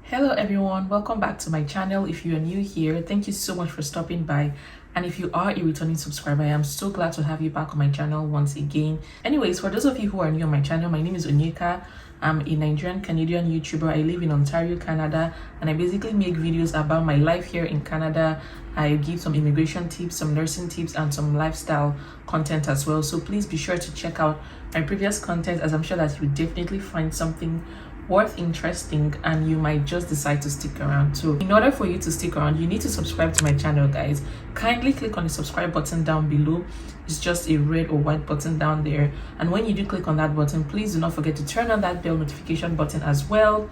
Hello everyone, welcome back to my channel. If you are new here, thank you so much for stopping by, and if you are a returning subscriber, I am so glad to have you back on my channel once again. Anyways, for those of you who are new on my channel, my name is Onyeka. I'm a Nigerian Canadian YouTuber. I live in Ontario, Canada, and I basically make videos about my life here in Canada. I give some immigration tips, some nursing tips, and some lifestyle content as well. So please be sure to check out my previous content, as I'm sure that you definitely find something worth interesting and you might just decide to stick around. So in order for you to stick around, you need to subscribe to my channel, guys. Kindly click on the subscribe button down below. It's just a red or white button down there, and when you do click on that button, please do not forget to turn on that bell notification button as well,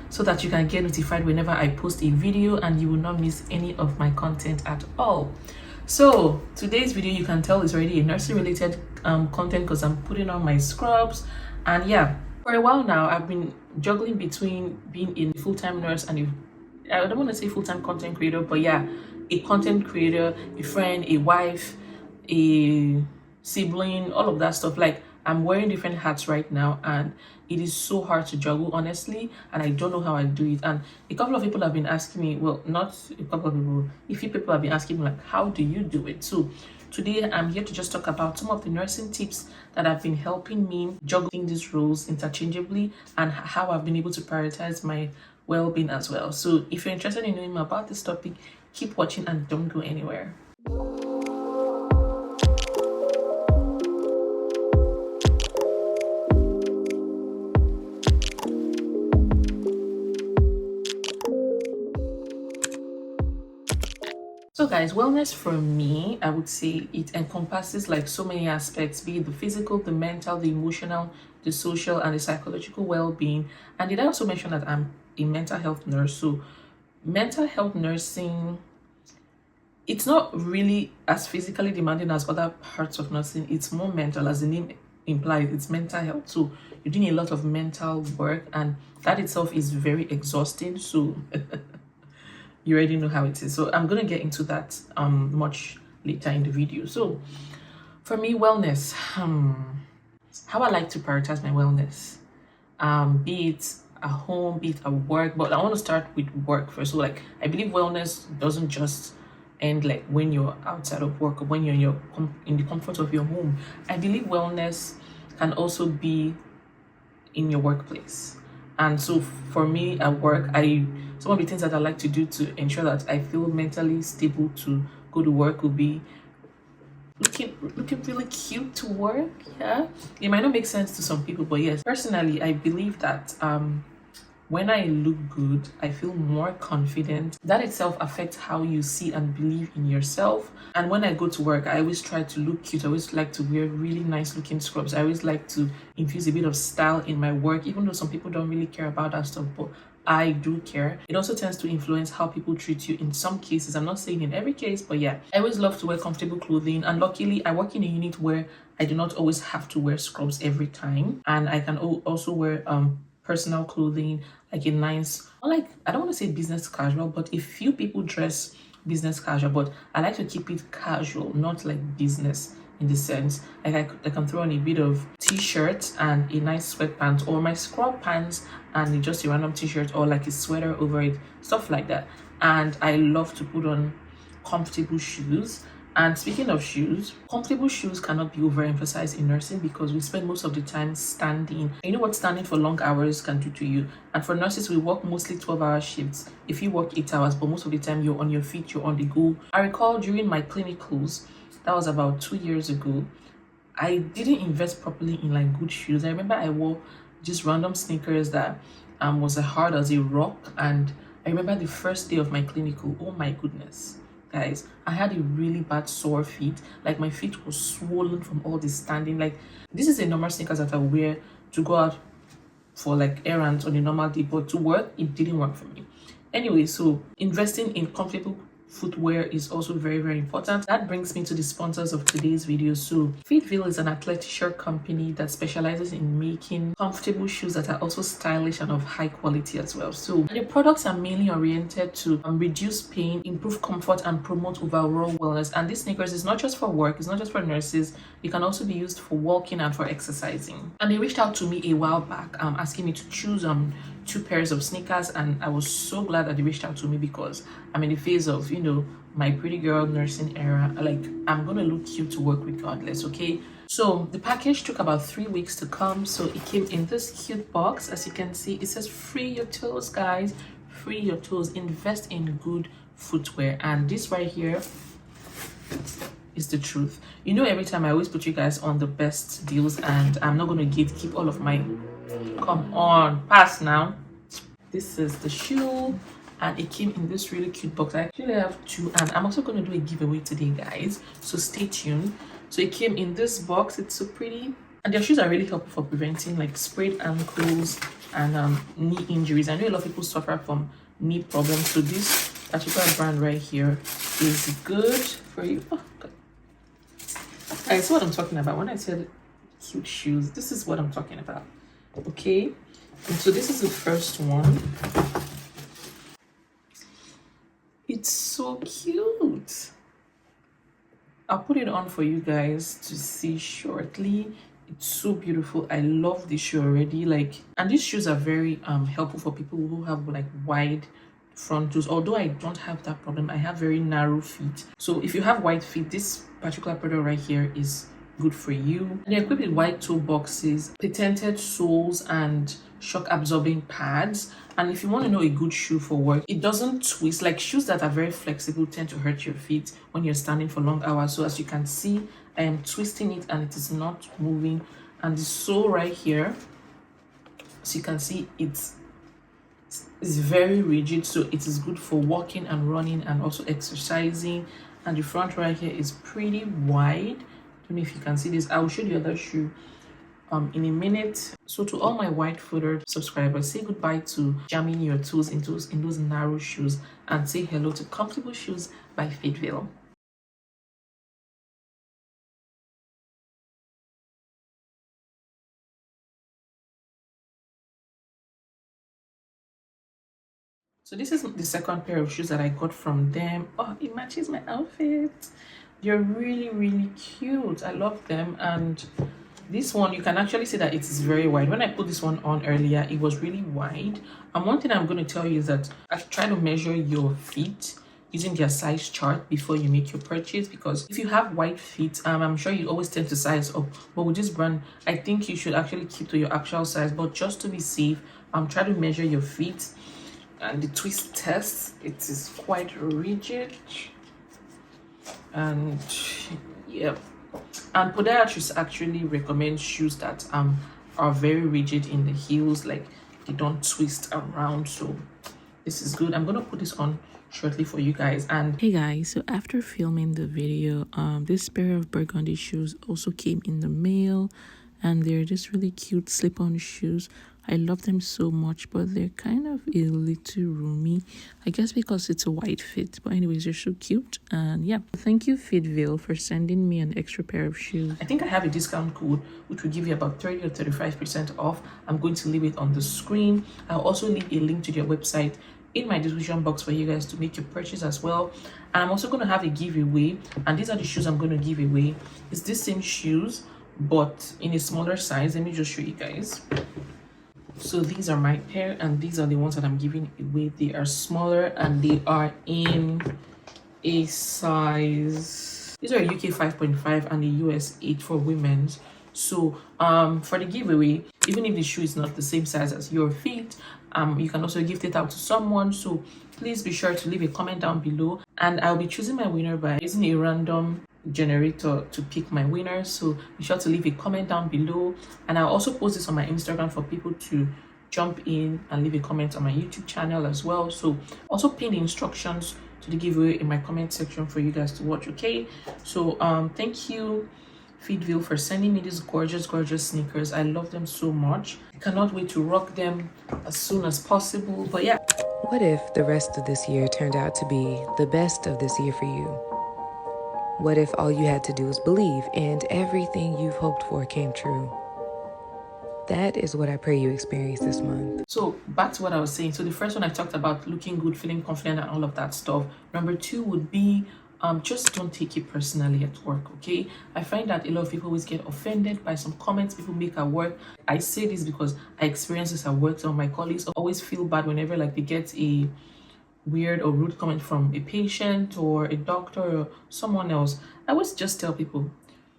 so that you can get notified whenever I post a video and you will not miss any of my content at all. So today's video, you can tell, is already a nursing related content because I'm putting on my scrubs. And yeah, for a while now I've been juggling between being a full-time nurse and I don't want to say full-time content creator, but yeah, a content creator, a friend, a wife, a sibling, all of that stuff. Like, I'm wearing different hats right now and it is so hard to juggle, honestly, and I don't know how I do it. And a couple of people have been asking me, well, not a couple of people, a few people have been asking me, like, how do you do it? So today I'm here to just talk about some of the nursing tips that have been helping me juggling these roles interchangeably and how I've been able to prioritize my well-being as well. So if you're interested in knowing more about this topic, keep watching and don't go anywhere. So guys, wellness for me, I would say it encompasses like so many aspects, be it the physical, the mental, the emotional, the social, and the psychological well-being. And did I also mention that I'm a mental health nurse? So mental health nursing, it's not really as physically demanding as other parts of nursing. It's more mental, as the name implies. It's mental health, so you're doing a lot of mental work, and that itself is very exhausting. So you already know how it is. So I'm gonna get into that much later in the video. So for me, wellness, how I like to prioritize my wellness, be it at home, be it at work, but I want to start with work first. So like, I believe wellness doesn't just end like when you're outside of work or when you're in the comfort of your home. I believe wellness can also be in your workplace. And so for me at work, some of the things that I like to do to ensure that I feel mentally stable to go to work would be looking really cute to work. Yeah, it might not make sense to some people, but yes, personally I believe that when I look good, I feel more confident. That itself affects how you see and believe in yourself. And when I go to work, I always try to look cute. I always like to wear really nice looking scrubs. I always like to infuse a bit of style in my work, even though some people don't really care about that stuff, but I do care. It also tends to influence how people treat you in some cases. I'm not saying in every case, but yeah, I always love to wear comfortable clothing. And luckily, I work in a unit where I do not always have to wear scrubs every time. And I can also wear personal clothing, like a nice, like, I don't want to say business casual, but a few people dress business casual, but I like to keep it casual, not like business in the sense. Like I can throw on a bit of t-shirt and a nice sweatpants, or my scrub pants and just a random t-shirt, or like a sweater over it, stuff like that. And I love to put on comfortable shoes. And speaking of shoes, comfortable shoes cannot be overemphasized in nursing because we spend most of the time standing. You know what standing for long hours can do to you. And for nurses, we work mostly 12-hour shifts. If you work 8 hours, but most of the time you're on your feet, you're on the go. I recall during my clinicals, that was about 2 years ago, I didn't invest properly in like good shoes. I remember I wore just random sneakers that was as hard as a rock. And I remember the first day of my clinical, oh my goodness. Guys, I had a really bad sore feet. Like, my feet were swollen from all this standing. Like, this is a normal sneakers that I wear to go out for like errands on a normal day, but to work, it didn't work for me. Anyway, so investing in comfortable footwear is also very, very important. That brings me to the sponsors of today's video. So Fitville is an athleisure company that specializes in making comfortable shoes that are also stylish and of high quality as well. So the products are mainly oriented to reduce pain, improve comfort, and promote overall wellness. And this sneakers is not just for work, it's not just for nurses. It can also be used for walking and for exercising. And they reached out to me a while back asking me to choose 2 pairs of sneakers, and I was so glad that they reached out to me because I'm in the phase of, you know, my pretty girl nursing era. Like, I'm gonna look cute to work regardless, okay? So the package took about 3 weeks to come. So it came in this cute box. As you can see, it says free your toes, guys. Free your toes, invest in good footwear. And this right here is the truth. You know, every time I always put you guys on the best deals, and I'm not going to keep all of my, come on, pass now. This is the shoe, and it came in this really cute box. I actually have 2, and I'm also going to do a giveaway today, guys, so stay tuned. So it came in this box. It's so pretty, and their shoes are really helpful for preventing like sprained ankles and knee injuries. I know a lot of people suffer from knee problems, so this particular brand right here is good for you. Oh god, that's what I'm talking about when I said cute shoes. This is what I'm talking about, okay? And so this is the first one. It's so cute. I'll put it on for you guys to see shortly. It's so beautiful. I love this shoe already. Like, and these shoes are very helpful for people who have like wide front toes. Although I don't have that problem, I have very narrow feet. So if you have wide feet, this particular product right here is good for you. They're equipped with wide toe boxes, patented soles, and shock absorbing pads. And if you want to know a good shoe for work, it doesn't twist. Like, shoes that are very flexible tend to hurt your feet when you're standing for long hours. So as you can see, I am twisting it and it is not moving. And the sole right here, so you can see it's very rigid, so it is good for walking and running and also exercising. And the front right here is pretty wide. I don't know if you can see this. I will show the other shoe in a minute. So to all my wide-footed subscribers, say goodbye to jamming your toes in those narrow shoes, and say hello to comfortable shoes by Fitville. So this is the second pair of shoes that I got from them. Oh, it matches my outfit. They're really, really cute. I love them. And this one, you can actually see that it is very wide. When I put this one on earlier, it was really wide. And one thing I'm going to tell you is that I try to measure your feet using their size chart before you make your purchase, because if you have wide feet, I'm sure you always tend to size up, but with this brand, I think you should actually keep to your actual size. But just to be safe, try to measure your feet. And the twist test, it is quite rigid, and yeah, and podiatrists actually recommend shoes that are very rigid in the heels, like they don't twist around. So this is good. I'm gonna put this on shortly for you guys. And hey guys, so after filming the video, this pair of burgundy shoes also came in the mail, and they're just really cute slip-on shoes. I love them so much, but they're kind of a little roomy, I guess because it's a wide fit. But anyways, they're so cute. And yeah, thank you Fitville for sending me an extra pair of shoes. I think I have a discount code which will give you about 30 or 35% off. I'm going to leave it on the screen. I'll also leave a link to their website in my description box for you guys to make your purchase as well. And I'm also going to have a giveaway, and these are the shoes I'm going to give away. It's the same shoes but in a smaller size. Let me just show you guys. So these are my pair, and these are the ones that I'm giving away. They are smaller and they are in a size, these are a UK 5.5 and a US 8 for women's. So for the giveaway, even if the shoe is not the same size as your feet, you can also gift it out to someone. So please be sure to leave a comment down below, and I'll be choosing my winner by using a random generator to pick my winner. So be sure to leave a comment down below, and I'll also post this on my Instagram for people to jump in and leave a comment on my YouTube channel as well. So also pin the instructions to the giveaway in my comment section for you guys to watch. Okay, so thank you Fitville for sending me these gorgeous sneakers. I love them so much. I cannot wait to rock them as soon as possible. But yeah, what if the rest of this year turned out to be the best of this year for you? What if all you had to do was believe and everything you've hoped for came true? That is what I pray you experience this month. So back to what I was saying. So the first one, I talked about looking good, feeling confident and all of that stuff. Number 2 would be just don't take it personally at work, okay? I find that a lot of people always get offended by some comments people make at work. I say this because I experience this at work. Some of my colleagues always feel bad whenever like they get a weird or rude comment from a patient or a doctor or someone else. I always just tell people,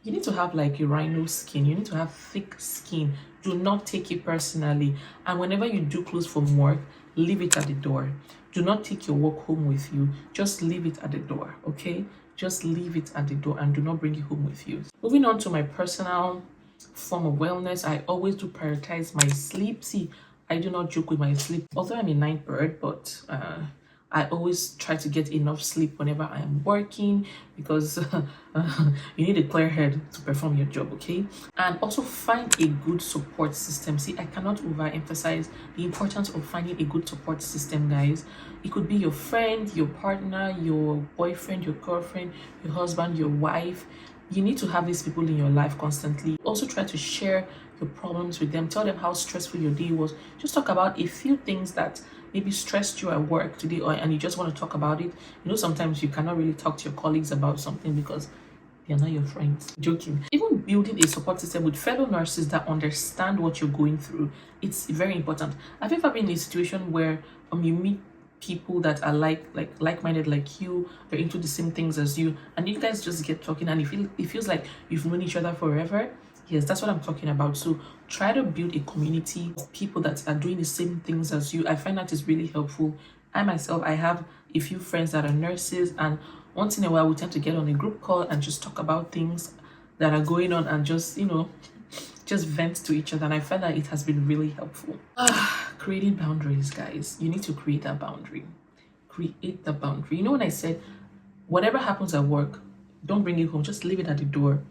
you need to have like a rhino skin, you need to have thick skin. Do not take it personally. And whenever you do close from work, leave it at the door. Do not take your work home with you. Just leave it at the door, okay? Just leave it at the door and do not bring it home with you. Moving on to my personal form of wellness, I always do prioritize my sleep. See, I do not joke with my sleep. Although I'm a night bird, but I always try to get enough sleep whenever I am working, because you need a clear head to perform your job, okay? And also find a good support system. See, I cannot overemphasize the importance of finding a good support system, guys. It could be your friend, your partner, your boyfriend, your girlfriend, your husband, your wife. You need to have these people in your life constantly. Also try to share your problems with them. Tell them how stressful your day was. Just talk about a few things that maybe stressed you at work today, and you just want to talk about it. You know, sometimes you cannot really talk to your colleagues about something because they're not your friends. Joking. Even building a support system with fellow nurses that understand what you're going through, it's very important. Have you ever been in a situation where you meet people that are like-minded like you, they're into the same things as you, and you guys just get talking and it feels like you've known each other forever? Yes, that's what I'm talking about. So try to build a community of people that are doing the same things as you. I find that is really helpful. I myself, I have a few friends that are nurses, and once in a while we tend to get on a group call and just talk about things that are going on and just, just vent to each other. And I find that it has been really helpful. Creating boundaries, guys. You need to create that boundary. Create the boundary. You know, when I said, whatever happens at work, don't bring it home. Just leave it at the door.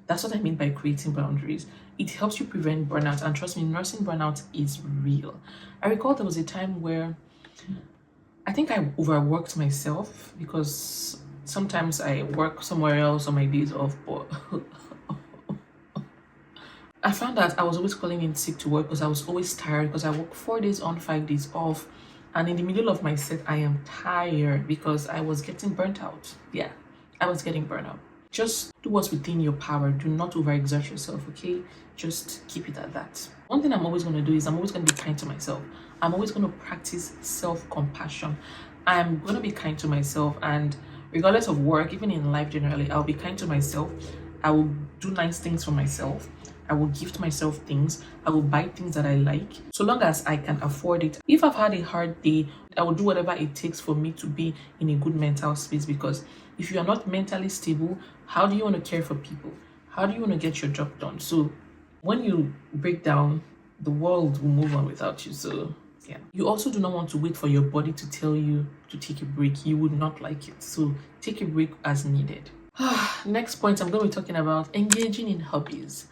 That's what I mean by creating boundaries. It helps you prevent burnout. And trust me, nursing burnout is real. I recall there was a time where I think I overworked myself, because sometimes I work somewhere else on my days off, but I found that I was always calling in sick to work because I was always tired, because I work 4 days on, 5 days off. And in the middle of my set, I am tired because I was getting burnt out. Yeah, I was getting burnt out. Just do what's within your power. Do not overexert yourself, okay? Just keep it at that. One thing I'm always going to do is I'm always going to be kind to myself. I'm always going to practice self-compassion. I'm going to be kind to myself, and regardless of work, even in life generally, I'll be kind to myself. I will do nice things for myself. I will gift myself things. I will buy things that I like, so long as I can afford it. If I've had a hard day, I will do whatever it takes for me to be in a good mental space, because if you are not mentally stable, how do you want to care for people? How do you want to get your job done? So when you break down, the world will move on without you. So yeah. You also do not want to wait for your body to tell you to take a break. You would not like it. So take a break as needed. Next point, I'm going to be talking about engaging in hobbies.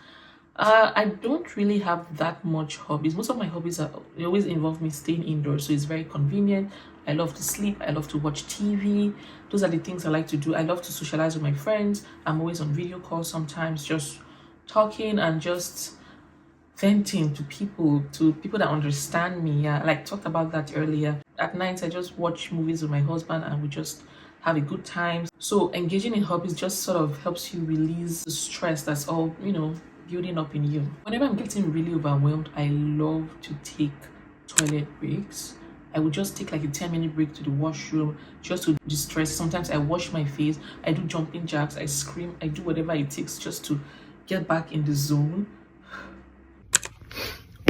I don't really have that much hobbies. Most of my hobbies they always involve me staying indoors, so it's very convenient. I love to sleep. I love to watch TV. Those are the things I like to do. I love to socialize with my friends. I'm always on video calls sometimes, just talking and just venting to people that understand me. Yeah, like talked about that earlier. At night, I just watch movies with my husband and we just have a good time. So engaging in hobbies just sort of helps you release the stress that's all, building up in you. Whenever I'm getting really overwhelmed, I love to take toilet breaks. I would just take like a 10-minute break to the washroom just to distress. Sometimes I wash my face, I do jumping jacks, I scream, I do whatever it takes just to get back in the zone.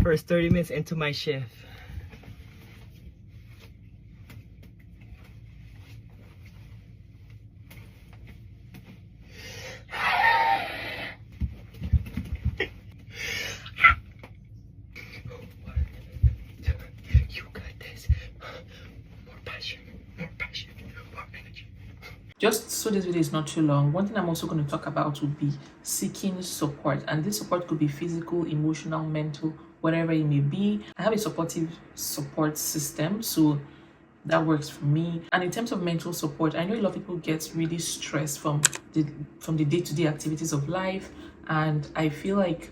First 30 minutes into my shift. Just so this video is not too long, one thing I'm also going to talk about would be seeking support. And this support could be physical, emotional, mental, whatever it may be. I have a supportive support system, so that works for me. And in terms of mental support, I know a lot of people get really stressed from the day-to-day activities of life. And I feel like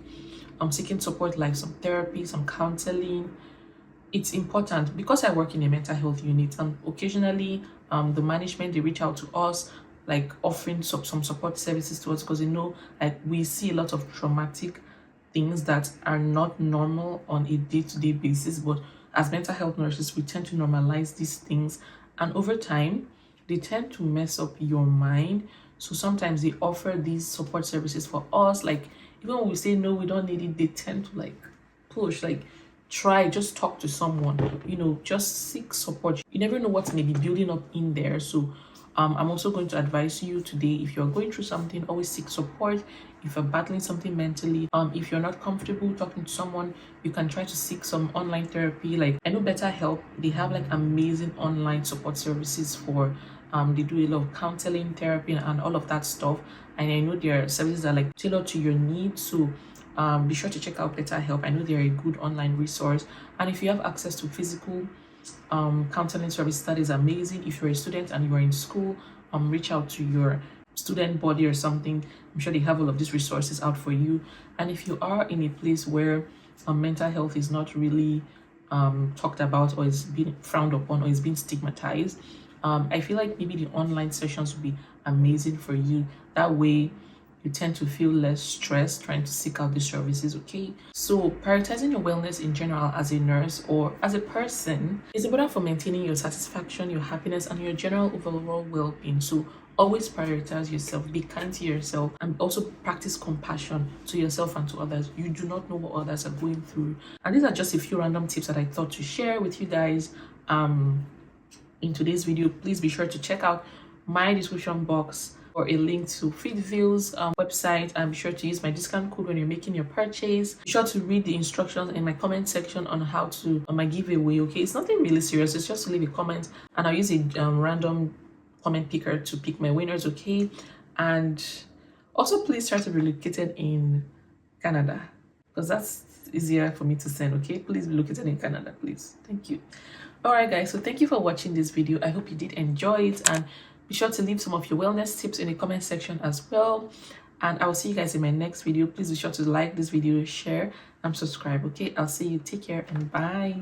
I'm seeking support, like some therapy, some counseling. It's important because I work in a mental health unit, and occasionally the management, they reach out to us like offering some support services to us, because you know, like we see a lot of traumatic things that are not normal on a day-to-day basis, but as mental health nurses we tend to normalize these things, and over time they tend to mess up your mind. So sometimes they offer these support services for us, like even when we say no, we don't need it, they tend to like push, like try, just talk to someone, you know, just seek support. You never know what may be building up in there. So I'm also going to advise you today, if you're going through something, always seek support. If you're battling something mentally, if you're not comfortable talking to someone, you can try to seek some online therapy. Like I know BetterHelp, they have like amazing online support services for they do a lot of counseling, therapy, and all of that stuff. And I know their services are like tailored to your needs. So be sure to check out BetterHelp. I know they're a good online resource. And if you have access to physical counseling service, that is amazing. If you're a student and you are in school, reach out to your student body or something. I'm sure they have all of these resources out for you. And if you are in a place where mental health is not really talked about, or is being frowned upon, or is being stigmatized, I feel like maybe the online sessions would be amazing for you. That way you tend to feel less stressed trying to seek out these services. Okay, so prioritizing your wellness in general as a nurse or as a person is important for maintaining your satisfaction, your happiness, and your general overall well-being. So always prioritize yourself, be kind to yourself, and also practice compassion to yourself and to others. You do not know what others are going through. And these are just a few random tips that I thought to share with you guys in today's video. Please be sure to check out my description box for a link to Fitville's website, and be sure to use my discount code when you're making your purchase. Be sure to read the instructions in my comment section on how to my giveaway. Okay, it's nothing really serious, it's just to leave a comment and I'll use a random comment picker to pick my winners. Okay, and also please try to be located in Canada, because that's easier for me to send. Okay, please be located in Canada, please. Thank you. All right guys, so thank you for watching this video. I hope you did enjoy it, and be sure to leave some of your wellness tips in the comment section as well. And I will see you guys in my next video. Please be sure to like this video, share, and subscribe. Okay, I'll see you. Take care and bye.